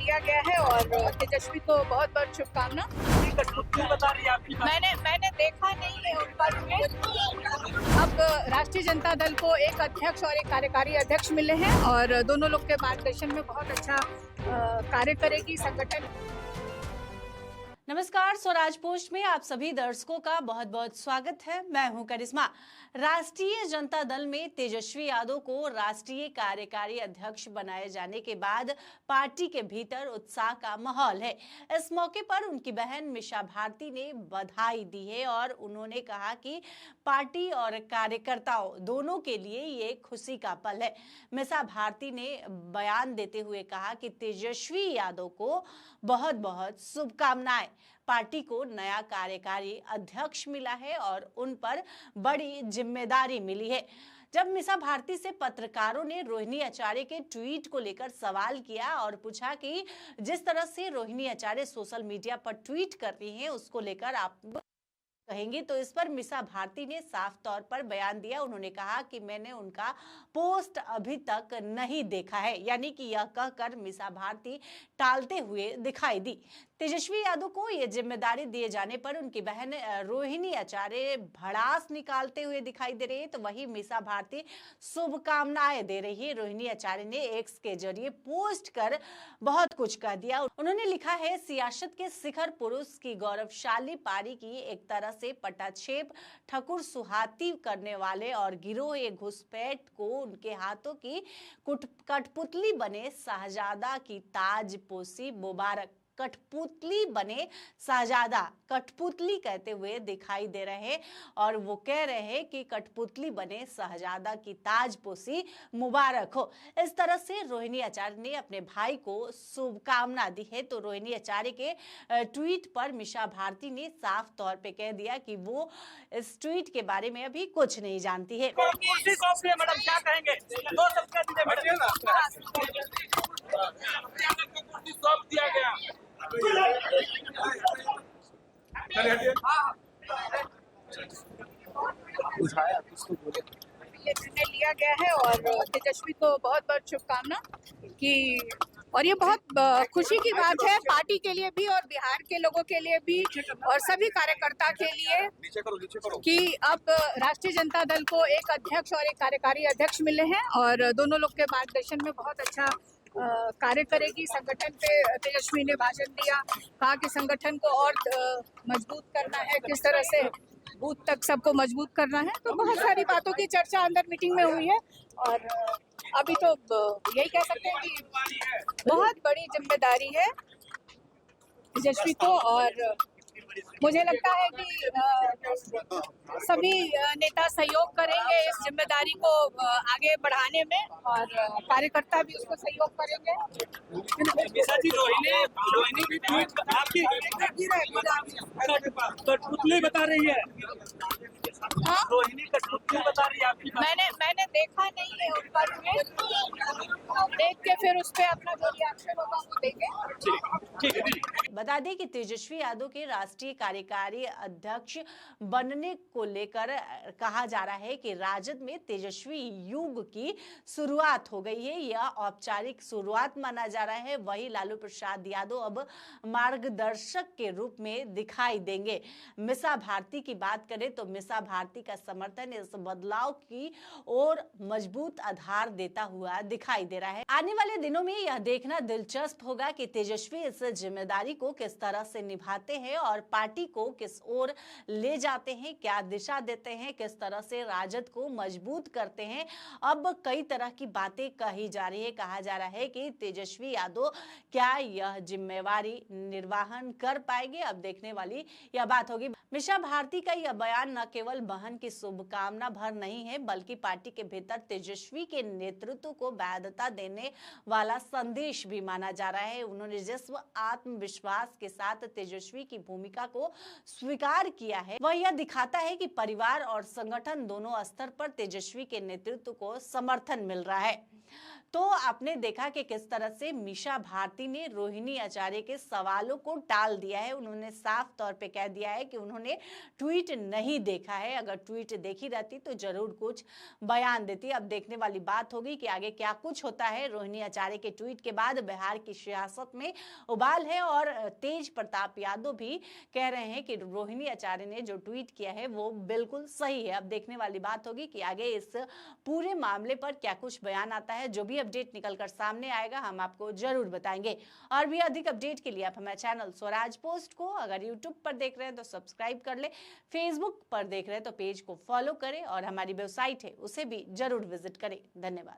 लिया गया है और तेजस्वी को बहुत बहुत शुभकामना। मैंने देखा नहीं है उनका ट्वीट। अब राष्ट्रीय जनता दल को एक अध्यक्ष और एक कार्यकारी अध्यक्ष मिले हैं और दोनों लोग के मार्गदर्शन में बहुत अच्छा कार्य करेगी संगठन। नमस्कार, स्वराज पोस्ट में आप सभी दर्शकों का बहुत बहुत स्वागत है। मैं हूं करिश्मा। राष्ट्रीय जनता दल में तेजस्वी यादव को राष्ट्रीय कार्यकारी अध्यक्ष बनाए जाने के बाद पार्टी के भीतर उत्साह का माहौल है। इस मौके पर उनकी बहन मिसा भारती ने बधाई दी है और उन्होंने कहा कि पार्टी और कार्यकर्ताओं दोनों के लिए ये खुशी का पल है। मिसा भारती ने बयान देते हुए कहा कि तेजस्वी यादव को बहुत बहुत शुभकामनाएं। पार्टी को नया कार्यकारी अध्यक्ष मिला है और उन पर बड़ी जिम्मेदारी मिली है। जब मिसा भारती से पत्रकारों ने रोहिणी आचार्य के ट्वीट को लेकर सवाल किया और पूछा कि जिस तरह से रोहिणी आचार्य सोशल मीडिया पर ट्वीट कर रही हैं उसको लेकर आप कहेंगे, तो इस पर मिसा भारती ने साफ तौर पर बयान दिया। उन्होंने कहा कि मैंने उनका पोस्ट अभी तक नहीं देखा है, यानी कि यह कहकर मिसा भारती टालते हुए दिखाई दी। तेजस्वी यादव को यह जिम्मेदारी दिए जाने पर उनकी बहन रोहिणी आचार्य भड़ास निकालते हुए दिखाई दे रही है, तो वही मिसा भारती शुभकामनाएं दे रही है। रोहिणी आचार्य ने एक्स के जरिए पोस्ट कर बहुत कुछ कह दिया। उन्होंने लिखा है, सियासत के शिखर पुरुष की गौरवशाली पारी की एक तरह से पटाक्षेप ठकुर सुहाती करने वाले और गिरोह ये घुसपैठ को उनके हाथों की कठपुतली बने शहजादा की ताजपोशी मुबारक। कठपुतली बने शहजादा, कठपुतली कहते हुए दिखाई दे रहे हैं और वो कह रहे हैं कि कठपुतली बने शहजादा की ताजपोशी मुबारक हो। इस तरह से रोहिणी आचार्य ने अपने भाई को शुभकामना दी है। तो रोहिणी आचार्य के ट्वीट पर मिसा भारती ने साफ तौर पे कह दिया कि वो इस ट्वीट के बारे में अभी कुछ नहीं जानती है। मैडम क्या कहेंगे? दो दिया गया। ये निर्णय लिया गया है और तेजस्वी को बहुत बहुत शुभकामना कि, और ये बहुत खुशी की बात है पार्टी के लिए भी और बिहार के लोगों के लिए भी और सभी कार्यकर्ता के लिए कि अब राष्ट्रीय जनता दल को एक अध्यक्ष और एक कार्यकारी अध्यक्ष मिले हैं और दोनों लोग के मार्गदर्शन में बहुत अच्छा कार्य करेगी संगठन पे। तेजस्वी ने भाषण दिया, कहा कि संगठन को और मजबूत करना है, किस तरह से बूथ तक सबको मजबूत करना है। तो बहुत सारी बातों की चर्चा अंदर मीटिंग में हुई है और अभी तो यही कह सकते हैं कि बहुत बड़ी जिम्मेदारी है तेजस्वी को और मुझे लगता है कि सभी नेता सहयोग करेंगे इस जिम्मेदारी को आगे बढ़ाने में और कार्यकर्ता भी उसको सहयोग करेंगे। कठपुतली बता रही है। हाँ? रोहिणी कठपुतली बता रही है आपकी। मैंने देखा नहीं है उनका ट्वीट, देख के फिर उस पर अपना जो रिएक्शन होगा वो देंगे। बता दें कि तेजस्वी यादव के राष्ट्रीय कार्यकारी अध्यक्ष बनने को लेकर कहा जा रहा है कि राजद में तेजस्वी युग की शुरुआत हो गई है। यह औपचारिक शुरुआत माना जा रहा है। वही लालू प्रसाद यादव अब मार्गदर्शक के रूप में दिखाई देंगे। मिसा भारती की बात करें तो मिसा भारती का समर्थन इस बदलाव की ओर मजबूत आधार देता हुआ दिखाई दे रहा है। आने वाले दिनों में यह देखना दिलचस्प होगा कि तेजस्वी इस जिम्मेदारी को किस तरह से निभाते हैं और पार्टी को किस ओर ले जाते हैं, क्या दिशा देते हैं, किस तरह से राजद को मजबूत करते हैं। अब कई तरह की बातें कही जा रही है। कहा जा रहा है कि तेजस्वी यादव क्या यह जिम्मेवारी निर्वहन कर पाएंगे, अब देखने वाली यह बात होगी। मिसा भारती का यह बयान न केवल बहन की शुभकामना भर नहीं है बल्कि पार्टी के भीतर तेजस्वी के नेतृत्व को वैधता देने वाला संदेश भी माना जा रहा है। उन्होंने जिस आत्मविश्वास के साथ तेजस्वी की भूमिका को स्वीकार किया है वह यह दिखाता है कि परिवार और संगठन दोनों स्तर पर तेजस्वी के नेतृत्व को समर्थन मिल रहा है। तो आपने देखा कि किस तरह से मीशा भारती ने रोहिणी आचार्य के सवालों को टाल दिया है। उन्होंने साफ तौर पे कह दिया है कि उन्होंने ट्वीट नहीं देखा है, अगर ट्वीट देखी रहती तो जरूर कुछ बयान देती। अब देखने वाली बात होगी कि आगे क्या कुछ होता है। रोहिणी आचार्य के ट्वीट के बाद बिहार की सियासत में उबाल है और तेज प्रताप यादव भी कह रहे हैं कि रोहिणी आचार्य ने जो ट्वीट किया है वो बिल्कुल सही है। अब देखने वाली बात होगी कि आगे इस पूरे मामले पर क्या कुछ बयान आता है। जो भी अपडेट निकलकर सामने आएगा हम आपको जरूर बताएंगे। और भी अधिक अपडेट के लिए आप हमारे चैनल स्वराज पोस्ट को अगर यूट्यूब पर देख रहे हैं तो सब्सक्राइब कर ले, फेसबुक पर देख रहे हैं तो पेज को फॉलो करें और हमारी वेबसाइट है उसे भी जरूर विजिट करें। धन्यवाद।